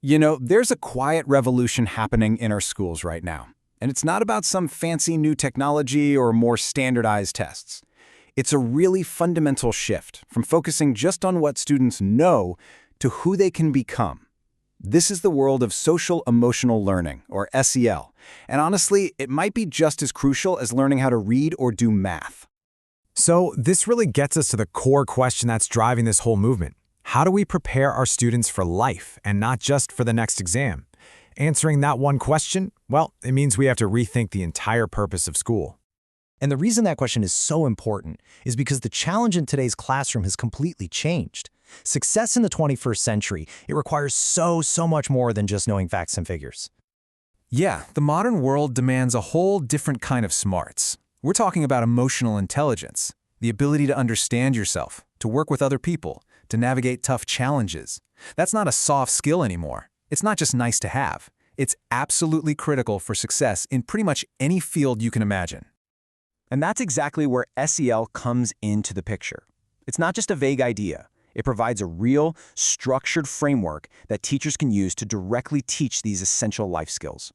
There's a quiet revolution happening in our schools right now. And it's not about some fancy new technology or more standardized tests. It's a really fundamental shift from focusing just on what students know to who they can become. This is the world of social emotional learning, or SEL. And honestly, it might be just as crucial as learning how to read or do math. So this really gets us to the core question that's driving this whole movement. How do we prepare our students for life and not just for the next exam? Answering that one question, well, it means we have to rethink the entire purpose of school. And the reason that question is so important is because the challenge in today's classroom has completely changed. Success in the 21st century, it requires so much more than just knowing facts and figures. Yeah, the modern world demands a whole different kind of smarts. We're talking about emotional intelligence, the ability to understand yourself, to work with other people, to navigate tough challenges. That's not a soft skill anymore. It's not just nice to have. It's absolutely critical for success in pretty much any field you can imagine. And that's exactly where SEL comes into the picture. It's not just a vague idea. It provides a real, structured framework that teachers can use to directly teach these essential life skills.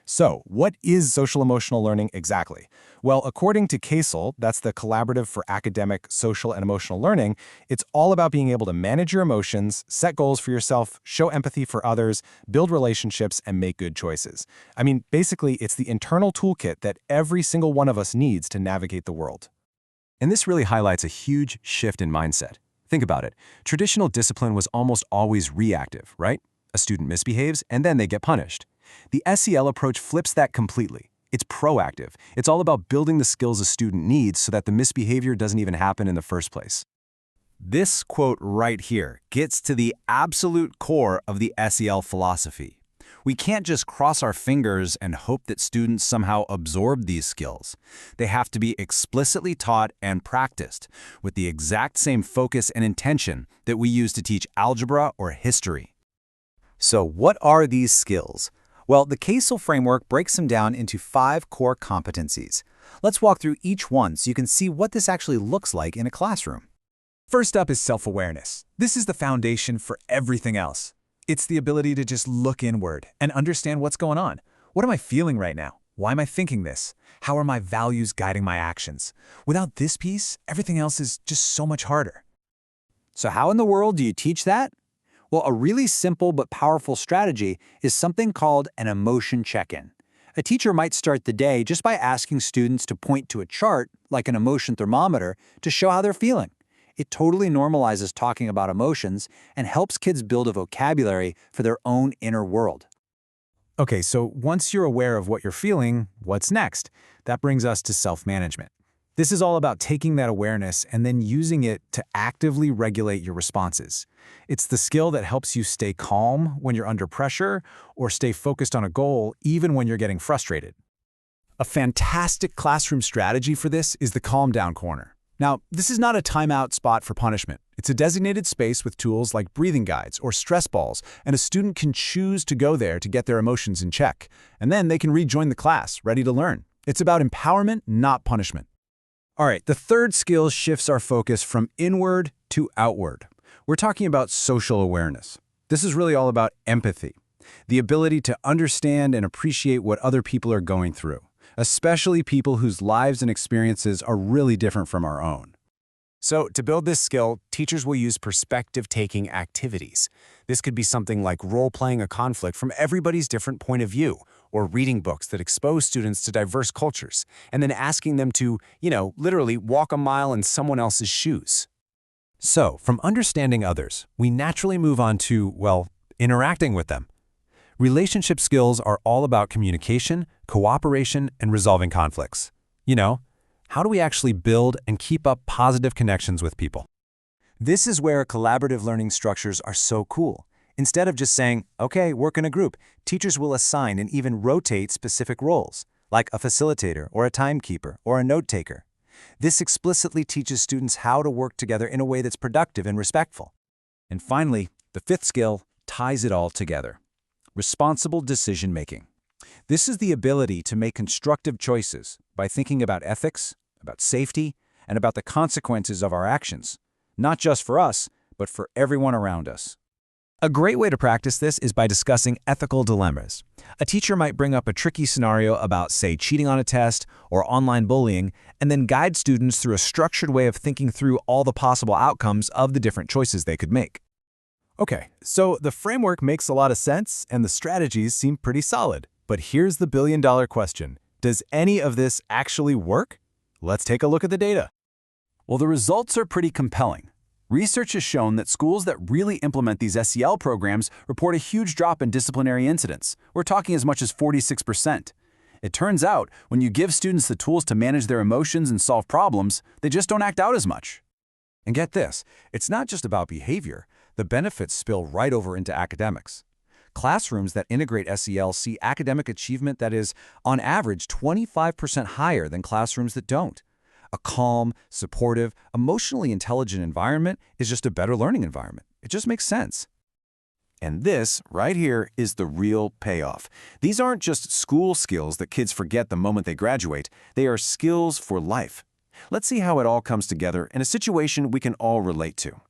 So, what is social-emotional learning exactly? Well, according to CASEL, that's the Collaborative for Academic, Social, and Emotional Learning, it's all about being able to manage your emotions, set goals for yourself, show empathy for others, build relationships, and make good choices. I mean, basically, it's the internal toolkit that every single one of us needs to navigate the world. And this really highlights a huge shift in mindset. Think about it. Traditional discipline was almost always reactive, right? A student misbehaves, and then they get punished. The SEL approach flips that completely. It's proactive. It's all about building the skills a student needs so that the misbehavior doesn't even happen in the first place. This quote right here gets to the absolute core of the SEL philosophy. We can't just cross our fingers and hope that students somehow absorb these skills. They have to be explicitly taught and practiced with the exact same focus and intention that we use to teach algebra or history. So what are these skills? Well, the CASEL framework breaks them down into 5 core competencies. Let's walk through each one so you can see what this actually looks like in a classroom. First up is self-awareness. This is the foundation for everything else. It's the ability to just look inward and understand what's going on. What am I feeling right now? Why am I thinking this? How are my values guiding my actions? Without this piece, everything else is just so much harder. So how in the world do you teach that? Well, a really simple but powerful strategy is something called an emotion check-in. A teacher might start the day just by asking students to point to a chart, like an emotion thermometer, to show how they're feeling. It totally normalizes talking about emotions and helps kids build a vocabulary for their own inner world. Okay, so once you're aware of what you're feeling, what's next? That brings us to self-management. This is all about taking that awareness and then using it to actively regulate your responses. It's the skill that helps you stay calm when you're under pressure or stay focused on a goal even when you're getting frustrated. A fantastic classroom strategy for this is the calm down corner. Now, this is not a timeout spot for punishment. It's a designated space with tools like breathing guides or stress balls, and a student can choose to go there to get their emotions in check. And then they can rejoin the class, ready to learn. It's about empowerment, not punishment. All right, the third skill shifts our focus from inward to outward. We're talking about social awareness. This is really all about empathy, the ability to understand and appreciate what other people are going through, especially people whose lives and experiences are really different from our own. So to build this skill, teachers will use perspective-taking activities. This could be something like role-playing a conflict from everybody's different point of view, or reading books that expose students to diverse cultures, and then asking them to, literally walk a mile in someone else's shoes. So, from understanding others, we naturally move on to, interacting with them. Relationship skills are all about communication, cooperation, and resolving conflicts. How do we actually build and keep up positive connections with people? This is where collaborative learning structures are so cool. Instead of just saying, okay, work in a group, teachers will assign and even rotate specific roles, like a facilitator or a timekeeper or a note-taker. This explicitly teaches students how to work together in a way that's productive and respectful. And finally, the fifth skill ties it all together. Responsible decision-making. This is the ability to make constructive choices by thinking about ethics, about safety, and about the consequences of our actions, not just for us, but for everyone around us. A great way to practice this is by discussing ethical dilemmas. A teacher might bring up a tricky scenario about, say, cheating on a test or online bullying, and then guide students through a structured way of thinking through all the possible outcomes of the different choices they could make. Okay, so the framework makes a lot of sense and the strategies seem pretty solid. But here's the billion-dollar question. Does any of this actually work? Let's take a look at the data. Well, the results are pretty compelling. Research has shown that schools that really implement these SEL programs report a huge drop in disciplinary incidents. We're talking as much as 46%. It turns out, when you give students the tools to manage their emotions and solve problems, they just don't act out as much. And get this, it's not just about behavior. The benefits spill right over into academics. Classrooms that integrate SEL see academic achievement that is, on average, 25% higher than classrooms that don't. A calm, supportive, emotionally intelligent environment is just a better learning environment. It just makes sense. And this, right here, is the real payoff. These aren't just school skills that kids forget the moment they graduate. They are skills for life. Let's see how it all comes together in a situation we can all relate to.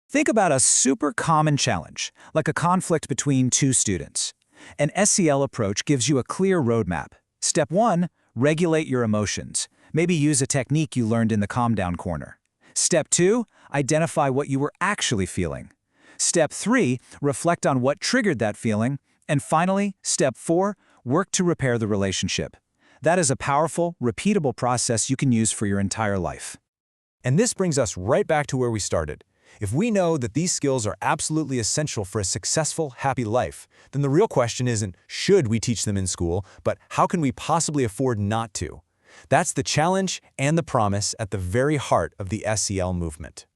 Think about a super common challenge, like a conflict between two students. An SEL approach gives you a clear roadmap. Step 1, regulate your emotions. Maybe use a technique you learned in the calm down corner. Step 2, identify what you were actually feeling. Step 3, reflect on what triggered that feeling. And finally, step 4, work to repair the relationship. That is a powerful, repeatable process you can use for your entire life. And this brings us right back to where we started. If we know that these skills are absolutely essential for a successful, happy life, then the real question isn't, should we teach them in school, but how can we possibly afford not to? That's the challenge and the promise at the very heart of the SEL movement.